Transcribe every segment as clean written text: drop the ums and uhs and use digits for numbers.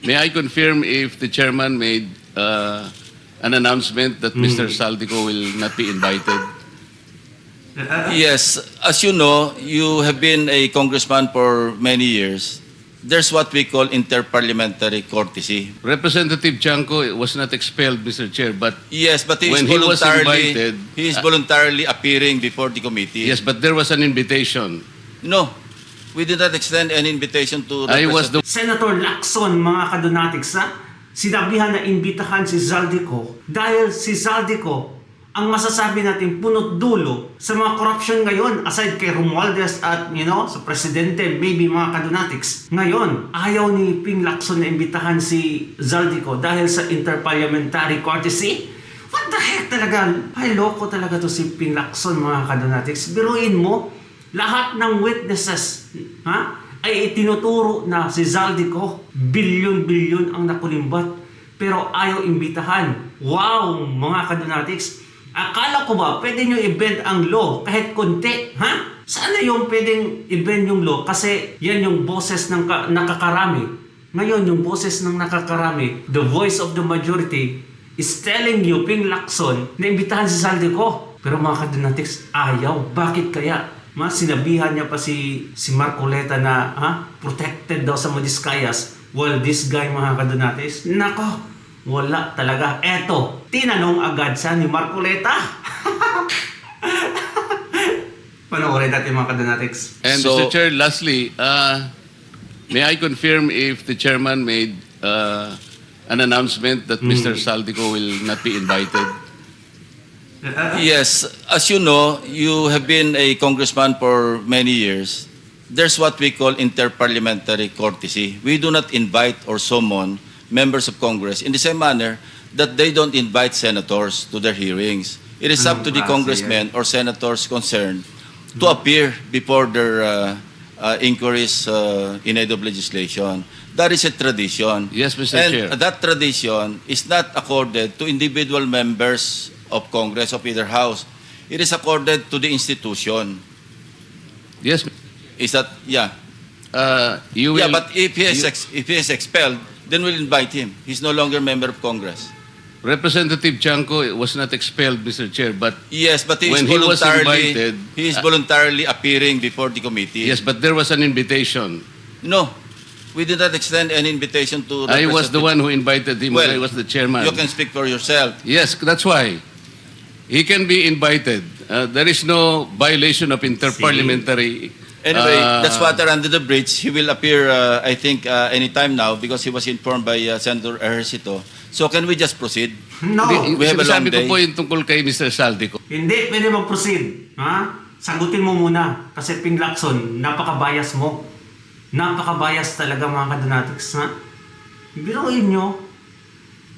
May I confirm if the chairman made an announcement that Mr. Saldico will not be invited? Yes, as you know, you have been a congressman for many years. There's what we call interparliamentary courtesy. Representative Chanco was not expelled, Mr. Chair, but Yes, but he is when he was voluntarily invited, he is voluntarily appearing before the committee. yes, but there was an invitation. No, we did not extend any invitation to I was the Senator Lacson, mga kadonatics, ha? Sinabihan na imbitahan si Zaldico dahil si Zaldico ang masasabi natin punot dulo sa mga corruption ngayon, aside kay Romualdez at sa presidente, maybe mga kadonatics. Ngayon, ayaw ni Ping Lacson na imbitahan si Zaldico dahil sa interparliamentary courtesy. What the heck talaga? Ay, loko talaga to si Ping Lacson, mga kadonatics. Biruin mo, lahat ng witnesses ay itinuturo na si Zaldico. Bilyon-bilyon ang nakulimbat, pero ayaw imbitahan. Wow, mga kadonatics. Akala ko ba pwede nyo i-bend ang law kahit konti? Sana yung pwedeng i-bend yung law kasi yan yung boses ng nakakarami. Ngayon, yung boses ng nakakarami, the voice of the majority, is telling you, Ping Lacson, na imbitahan si Zaldico. Pero mga kadonatics, ayaw. Bakit kaya? Sinabihan niya pa si Marcoleta na protected daw sa Madiskayas. Well, this guy, mga kadonatics, nako, wala talaga. Eto, tinanong agad siya ni Marcoleta. Panoorin natin, mga kadonatics. And So- Mr. Chair, lastly, may I confirm if the chairman made an announcement that Mr. Saldico will not be invited? Yes, as you know, you have been a congressman for many years. There's what we call interparliamentary courtesy. We do not invite or summon members of Congress in the same manner that they don't invite senators to their hearings. It is up to the congressmen or senators concerned to appear before their inquiries in aid of legislation. That is a tradition. Yes, Mr. And Chair. that tradition is not accorded to individual members of Congress of either house. It is accorded to the institution. Yes, Is that, yeah. you will. Yeah, but if he is expelled, then we'll invite him. He's no longer member of Congress. Representative Chanco was not expelled, Mr. Chair, but Yes, but he is When he was voluntarily invited, he is voluntarily appearing before the committee. yes, but there was an invitation. No, we did not extend any invitation to. I was the one who invited him when I was the chairman. You can speak for yourself. Yes, that's why. He can be invited. There is no violation of interparliamentary. Anyway, that's water under the bridge. He will appear, I think, anytime now because he was informed by Senator Ejercito. So can we just proceed? No, We have a long Sinasabi ko day. po yung tungkol kay Mr. Saldico. hindi pwede mag-proceed. Sagutin mo muna. Kasi Ping Lacson, napaka-bias mo. Napaka-bias talaga, mga kadonatics. Biruin nyo,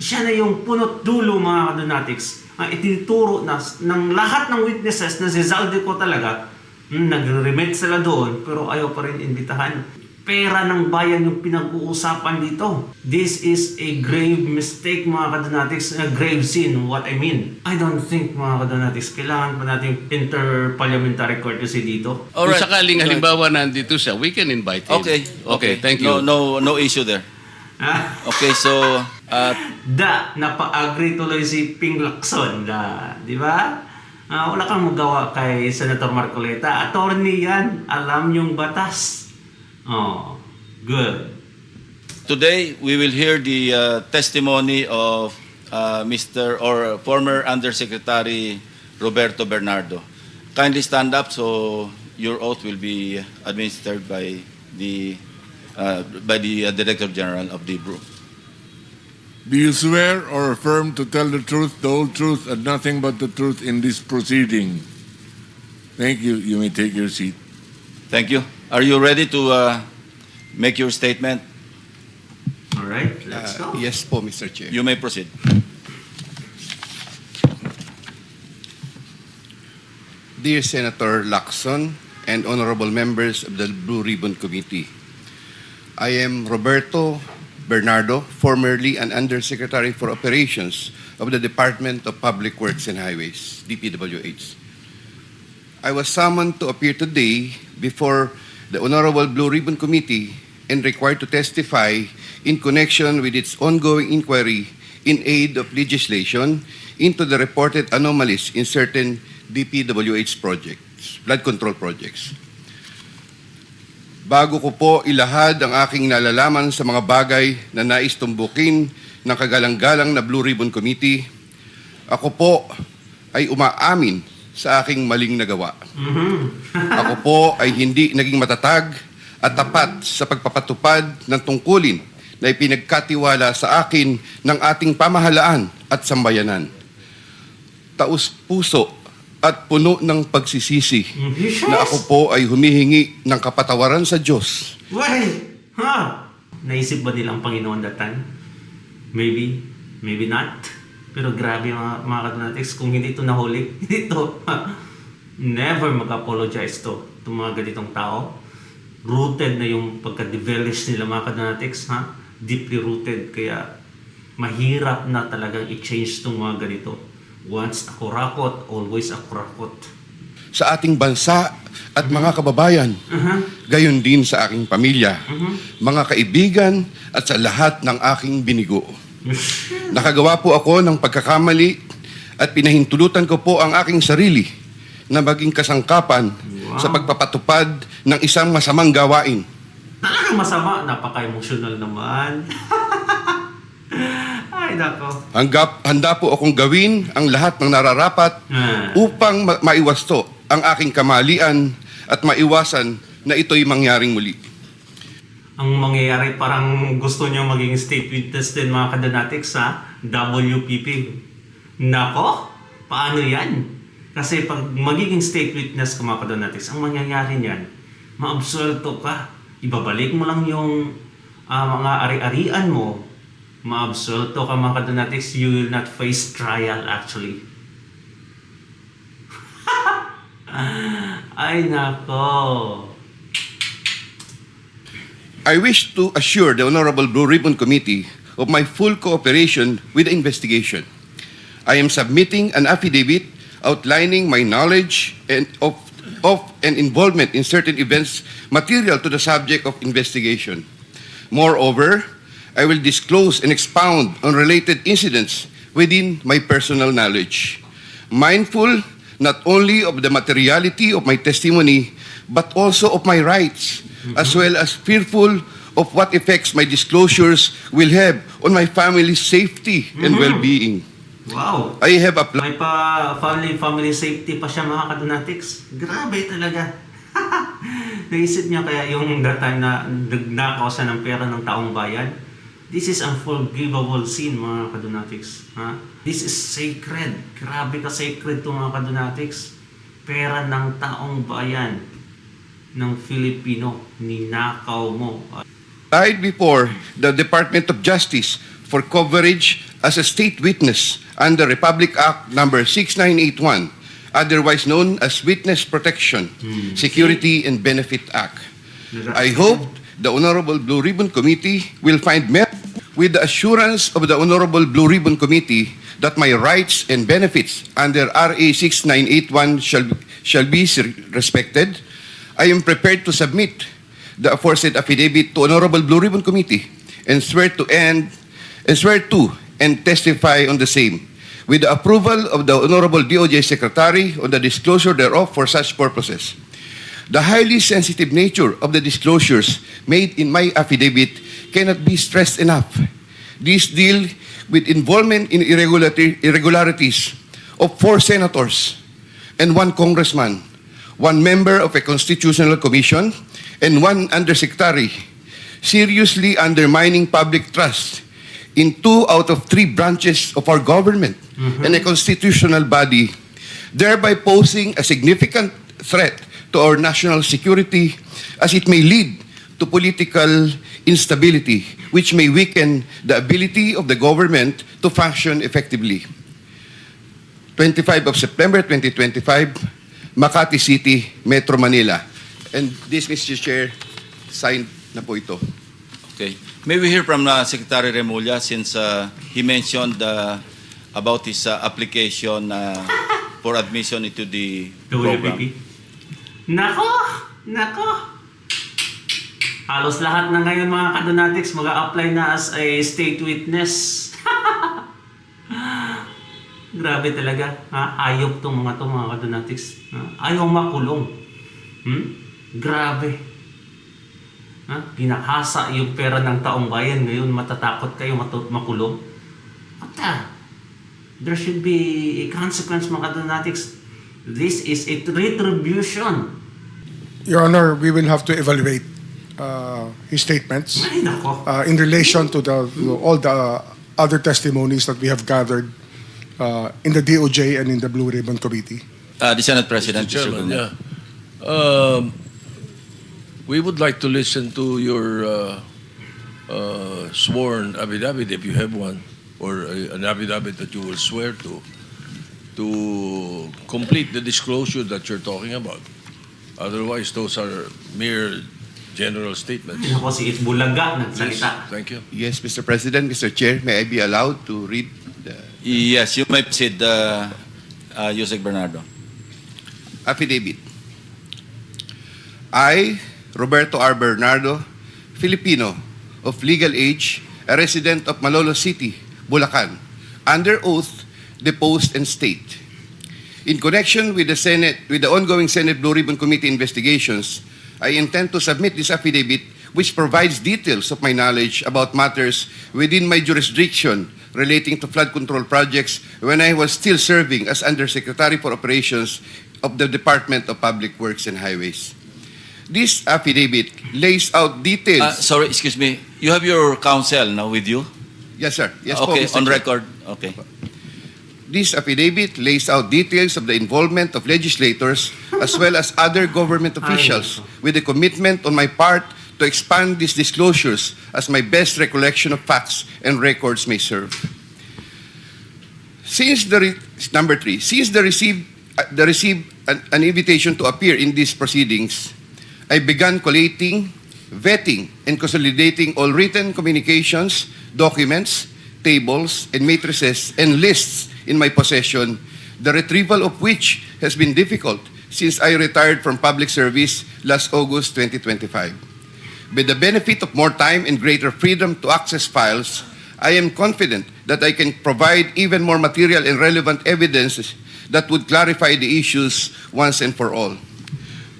siya na yung punot dulo, mga kadonatics. Itinuturo na ng lahat ng witnesses na si Zaldico talaga. Nagre-remit sila doon, pero ayaw pa rin imbitahan. Pera ng bayan yung pinag-uusapan dito. This is a grave mistake, mga kadonatics. A grave sin, what I mean. I don't think, mga kadonatics, kailangan pa natin interparliamentary courtesy dito. Kung sakaling halimbawa nandito siya, we can invite him. Okay, thank you. No issue there. Okay, so Napa-agree tuloy si Ping Lacson. Di ba? Wala kang magawa kay Senator Marcoleta. Attorney yan. Alam yung batas. Oh, good. today we will hear the testimony of Mr. or former Undersecretary Roberto Bernardo. Kindly stand up so your oath will be administered by the Director General of the Bureau. Do you swear or affirm to tell the truth, the whole truth, and nothing but the truth in this proceeding? Thank you. You may take your seat. Thank you. Are you ready to make your statement? All right, let's go. Yes po, Mr. Chair. You may proceed. Dear Senator Lacson and honorable members of the Blue Ribbon Committee, I am Roberto Bernardo, formerly an Undersecretary for Operations of the Department of Public Works and Highways, DPWH. I was summoned to appear today before the Honorable Blue Ribbon Committee and required to testify in connection with its ongoing inquiry in aid of legislation into the reported anomalies in certain DPWH projects, flood control projects. Bago ko po ilahad ang aking nalalaman sa mga bagay na nais tumbukin ng kagalang-galang na Blue Ribbon Committee, ako po ay umaamin sa aking maling nagawa. Ako po ay hindi naging matatag at tapat sa pagpapatupad ng tungkulin na ipinagkatiwala sa akin ng ating pamahalaan at sambayanan. Taus-puso at puno ng pagsisisi na ako po ay humihingi ng kapatawaran sa Diyos. Why? Ha? Naisip ba nilang Panginoon that time? Maybe. Maybe not. Pero grabe mga kadonatics, kung hindi ito nahuli, hindi ito. Never mag-apologize to. Itong mga ganitong tao. Rooted na yung pagka-devilish nila mga kadonatics. Ha? Deeply rooted. Kaya mahirap na talagang i-change itong mga ganito. Once a kurakot, always a kurakot. Sa ating bansa at mga kababayan, gayon din sa aking pamilya, mga kaibigan at sa lahat ng aking binigo. Nakagawa po ako ng pagkakamali at pinahintulutan ko po ang aking sarili na maging kasangkapan sa pagpapatupad ng isang masamang gawain. Talagang masama. Napaka-emotional naman. Ay, nako. Handa po akong gawin ang lahat ng nararapat upang maiwasto ang aking kamalian at maiwasan na ito'y mangyaring muli. Ang mangyayari, parang gusto nyo maging state witness din mga kadonatics sa WPP. Nako, paano yan? Kasi pag magiging state witness ka mga kadonatics, ang mangyayari niyan, maabsuelto ka. Ibabalik mo lang yung mga ari-arian mo. Maabsuelto ka mga kadonatics, you will not face trial actually. Ay nako. I wish to assure the Honorable Blue Ribbon Committee of my full cooperation with the investigation. I am submitting an affidavit outlining my knowledge and of and involvement in certain events material to the subject of investigation. Moreover, I will disclose and expound on related incidents within my personal knowledge, mindful not only of the materiality of my testimony, but also of my rights, as well as fearful of what effects my disclosures will have on my family's safety and well-being. Wow. I have applied. May family safety pa siya mga kadonatics. Grabe talaga. Naisip niya kaya yung that time na nagnakaw siya ng pera ng taong bayan. This is unforgivable sin mga kadonatics. Ha? This is sacred. Grabe ka sacred to mga kadonatics. Pera ng taong bayan ng Filipino, ninakaw mo. Applied before the Department of Justice for coverage as a state witness under Republic Act number 6981, otherwise known as Witness Protection, Security and Benefit Act. I hope the Honorable Blue Ribbon Committee will find merit with the assurance of the Honorable Blue Ribbon Committee that my rights and benefits under RA 6981 shall be respected. I am prepared to submit the aforesaid affidavit to Honorable Blue Ribbon Committee and swear to and testify on the same with the approval of the Honorable DOJ Secretary on the disclosure thereof for such purposes. The highly sensitive nature of the disclosures made in my affidavit cannot be stressed enough. These deal with involvement in irregularities of 4 senators and 1 congressman, 1 member of a constitutional commission, and 1 undersecretary, seriously undermining public trust in 2 out of 3 branches of our government and a constitutional body, thereby posing a significant threat to our national security as it may lead to political instability, which may weaken the ability of the government to function effectively. 25 of September 2025, Makati City, Metro Manila. And this, Mr. Chair, signed na po ito. Okay. May we hear from Secretary Remulla since he mentioned about his application for admission into the program. WPP. Nako! Nako! Halos lahat na ngayon mga kadonatics mag-a-apply na as a state witness. Grabe talaga. Ayop tong mga kadonatics. Ayaw makulong. Grabe. Pinahasa yung pera ng taong bayan. Ngayon matatakot kayo makulong. There should be a consequence mga kadonatics. This is a retribution. Your Honor, we will have to evaluate his statements Ay, nako. in relation to all the other testimonies that we have gathered in the DOJ and in the Blue Ribbon Committee. The Senate President, Mr. Chairman, Gunnar. we would like to listen to your sworn affidavit, if you have one, or an affidavit that you will swear to complete the disclosure that you're talking about. Otherwise, those are mere general statements. Ay, nako, si Itbulaga Please, nagsalita. thank you. Yes, Mr. President, Mr. Chair, may I be allowed to read the Yes, you may proceed, Yusek Bernardo. affidavit? I, Roberto R. Bernardo, Filipino, of legal age, a resident of Malolos City, Bulacan, under oath, deposed and state. In connection with the ongoing Senate Blue Ribbon Committee investigations, I intend to submit this affidavit which provides details of my knowledge about matters within my jurisdiction relating to flood control projects when I was still serving as Undersecretary for Operations of the Department of Public Works and Highways. This affidavit lays out details. Sorry, excuse me. You have your counsel now with you? Yes, sir. Yes, po, Okay, Mr. on Chair. record. Okay. This affidavit lays out details of the involvement of legislators as well as other government officials with a commitment on my part to expand these disclosures as my best recollection of facts and records may serve. Number three, since the received an invitation to appear in these proceedings, I began collating, vetting, and consolidating all written communications, documents, tables, and matrices and lists in my possession, the retrieval of which has been difficult since I retired from public service last August 2025. With the benefit of more time and greater freedom to access files, I am confident that I can provide even more material and relevant evidence that would clarify the issues once and for all.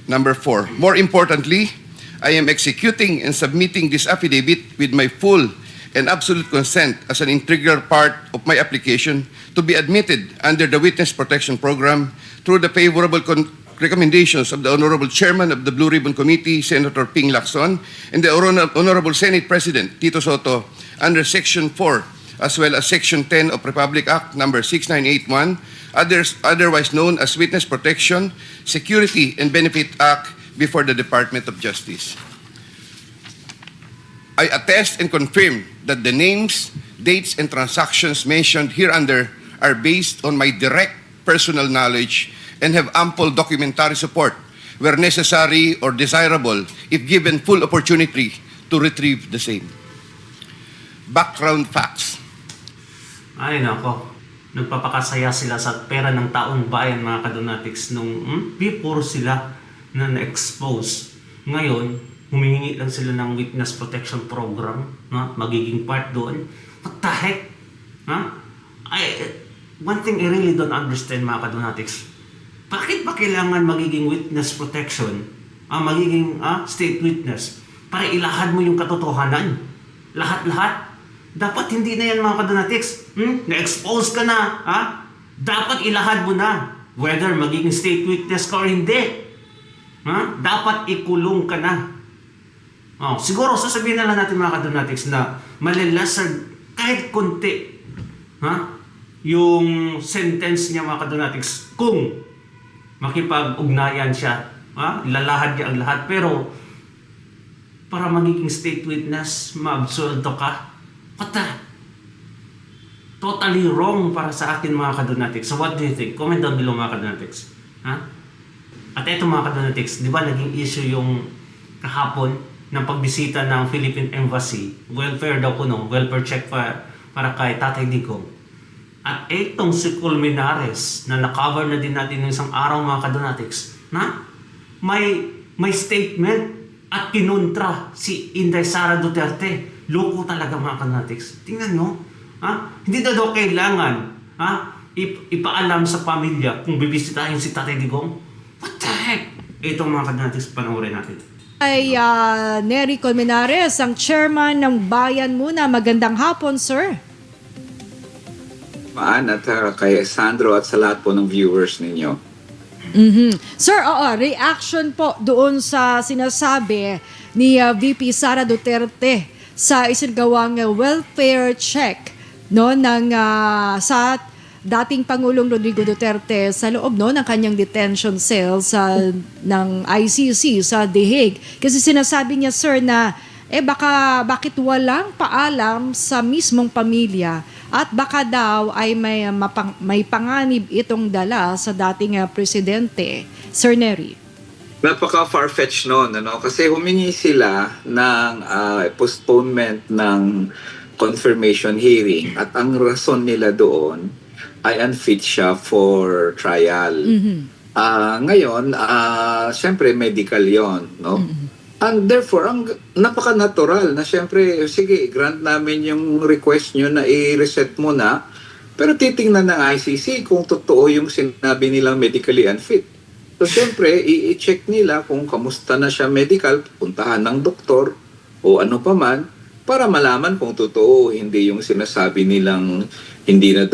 Number four, more importantly, I am executing and submitting this affidavit with my full and absolute consent as an integral part of my application to be admitted under the Witness Protection Program through the favorable recommendations of the Honorable Chairman of the Blue Ribbon Committee, Senator Ping Lacson, and the Honorable Senate President, Tito Soto, under Section 4, as well as Section 10 of Republic Act Number 6981, otherwise known as Witness Protection, Security, and Benefit Act before the Department of Justice. I attest and confirm that the names, dates, and transactions mentioned hereunder are based on my direct personal knowledge and have ample documentary support where necessary or desirable if given full opportunity to retrieve the same. Background facts. Ay nako, nagpapakasaya sila sa pera ng taong bayan mga kadonatics nung before sila na na-expose. Ngayon, humihingi lang sila ng Witness Protection Program, magiging part doon. What the heck? One thing I really don't understand mga kadonatics, bakit ba kailangan magiging witness protection, magiging state witness, para ilahad mo yung katotohanan? Lahat-lahat? Dapat hindi na yan mga kadonatics. Na-expose ka na. Dapat ilahad mo na. Whether magiging state witness ka or hindi. Dapat ikulong ka na. Siguro sasabihin na lang natin mga kadonatics na malilasag kahit konti yung sentence niya mga kadonatics kung makipag-ugnayan siya. Ilalahad niya ang lahat. Pero para magiging state witness, maabsolto ka. Totally wrong para sa akin mga kadonatics. So what do you think? Comment down below mga kadonatics. At eto mga kadonatics, di ba naging issue yung kahapon ng pagbisita ng Philippine Embassy, welfare daw kuno, welfare check para kay Tatay Digong. At etong si Colmenares na na-cover na din natin ng isang araw mga kadonatics, may statement at kinontra si Inday Sara Duterte. Loko talaga mga kanatics. Tingnan nyo. Hindi na daw kailangan ipaalam sa pamilya kung bibisitahin si Tatay Digong. What the heck? Ito mga kanatics, panoorin natin. Ay Nery Colmenares, ang chairman ng Bayan muna. Magandang hapon, sir. At kay Sandro at sa lahat po ng viewers ninyo. Sir, reaction po doon sa sinasabi ni VP Sara Duterte sa isinagawang welfare check sa dating Pangulong Rodrigo Duterte sa loob ng kanyang detention cell ng ICC sa The Hague. Kasi sinasabi niya, sir, na bakit walang paalam sa mismong pamilya at baka daw ay may panganib itong dala sa dating presidente. Sir Nery. Napaka-far-fetched noon, kasi humingi sila ng postponement ng confirmation hearing at ang rason nila doon ay unfit siya for trial. Ngayon, syempre medical yon, no? And therefore, ang napaka-natural na syempre, sige, grant namin yung request nyo na i-reset muna, pero titingnan ng ICC kung totoo yung sinabi nilang medically unfit. So syempre, i-check nila kung kamusta na siya medical, puntahan ng doktor o ano pa man, para malaman kung totoo hindi yung sinasabi nilang hindi na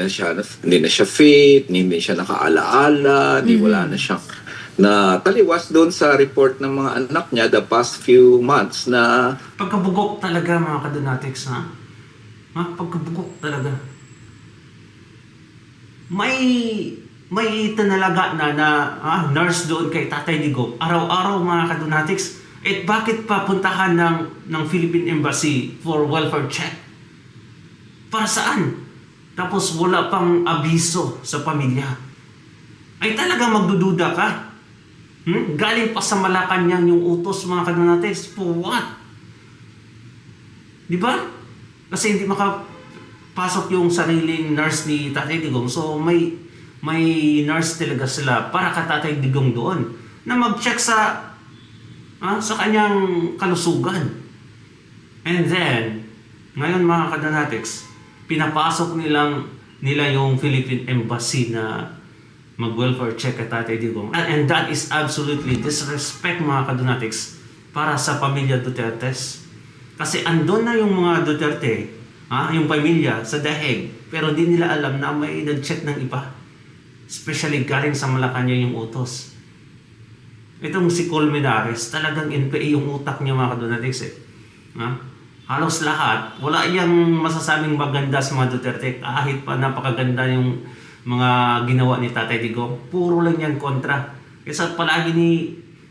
siya fit, hindi siya nakaalaala, wala na siyang na taliwas doon sa report ng mga anak niya the past few months na Pagkabugok talaga mga kadonatics, pagkabugok talaga. May itinalaga na nurse doon kay Tatay Digong. Araw-araw mga kadonatics. Bakit papuntahan ng Philippine Embassy for welfare check? Para saan? Tapos wala pang abiso sa pamilya. Ay talaga magdududa ka? Galing pa sa Malacanang yung utos mga kadonatics. For what? Di ba? Kasi hindi makapasok yung sariling nurse ni Tatay Digong. So may nurse talaga sila para ka Tatay Digong doon na mag-check sa kanyang kalusugan. And then, ngayon mga kadonatics, pinapasok nila yung Philippine Embassy na mag-welfare check at Tatay Digong. And that is absolutely disrespect mga kadonatics para sa pamilya Dutertes. Kasi andun na yung mga Duterte, yung pamilya sa The Hague, pero di nila alam na may nag-check ng iba. Especially galing sa Malacanang yung utos. Itong si Colmenares, talagang NPA yung utak niya mga kadonatics . Halos lahat, wala iyang masasabing maganda sa mga Duterte kahit pa napakaganda yung mga ginawa ni Tatay Digong. Puro lang yan kontra. Kasi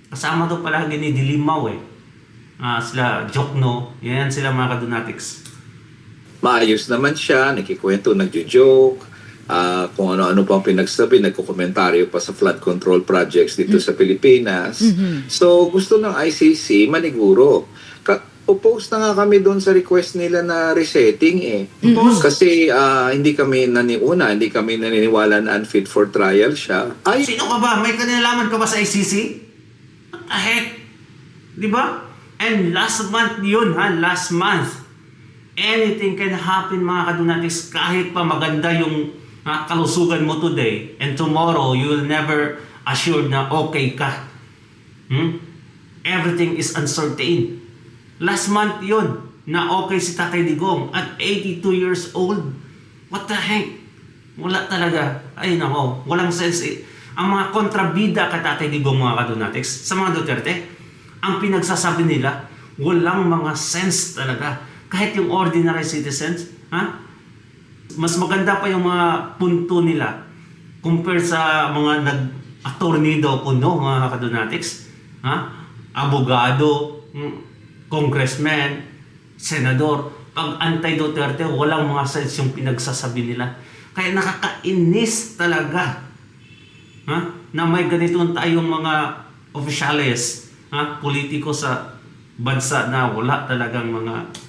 kasama to palagi ni Dilimaw sila Jokno, yan sila mga kadonatics. maayos naman siya, nakikwento, nagjo-joke, kung ano-ano pang pinagsabi, nagkokomentaryo pa sa flood control projects dito sa Pilipinas. So gusto ng ICC maniguro. Oppose na nga kami doon sa request nila na resetting Kasi hindi kami naniniwala na unfit for trial siya. Sino ka ba? May kanilalaman ka ba sa ICC? What the heck? Di ba? And last month yun, last month. Anything can happen mga kadonatics, kahit pa maganda yung kalusugan mo today and tomorrow you will never assured na okay ka. Everything is uncertain. Last month yun na okay si Tatay Digong at 82 years old. What the heck? Wala talaga. Ay nako, walang sense Ang mga kontrabida kay Tatay Digong mga kadonatics sa mga Duterte, ang pinagsasabi nila, walang mga sense talaga. Kahit yung ordinary citizens, mas maganda pa yung mga punto nila compare sa mga nag-attorney daw kuno mga kadonatics, abogado, congressman, senador. Pag anti-Duterte, walang mga sense yung pinagsasabi nila. Kaya nakakainis talaga na may ganito tayong mga opisyales, politiko sa bansa na wala talagang mga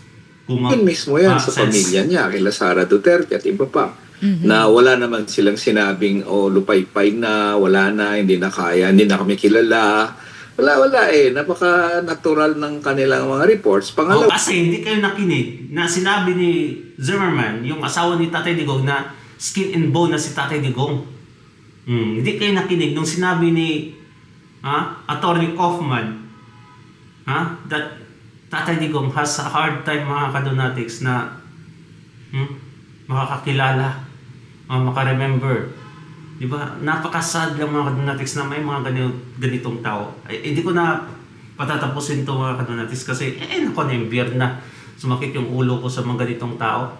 Yun mismo yan sa pamilya niya, kila Sara Duterte at iba pa. Na wala naman silang sinabing, lupaypay na, wala na, hindi na kaya, hindi na kami kilala. Wala eh. Napaka-natural ng kanilang mga reports. Pangalawa, Kasi hindi kayo nakinig na sinabi ni Zimmerman, yung asawa ni Tatay Digong, na skin and bone na si Tatay Digong. Hindi kayo nakinig nung sinabi ni Attorney Kaufman that Tatay Digong has a hard time, mga kadonatics, na makakakilala, makaremember. Diba? Napakasad lang, mga kadonatics, na may mga ganitong tao. Hindi ko na patatapusin to, mga kadonatics, kasi naku na yung beer na sumakit yung ulo ko sa mga ganitong tao.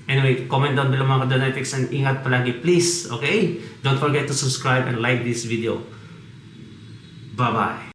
Anyway, comment down below, mga kadonatics, and ingat palagi, please. Okay? Don't forget to subscribe and like this video. Bye-bye.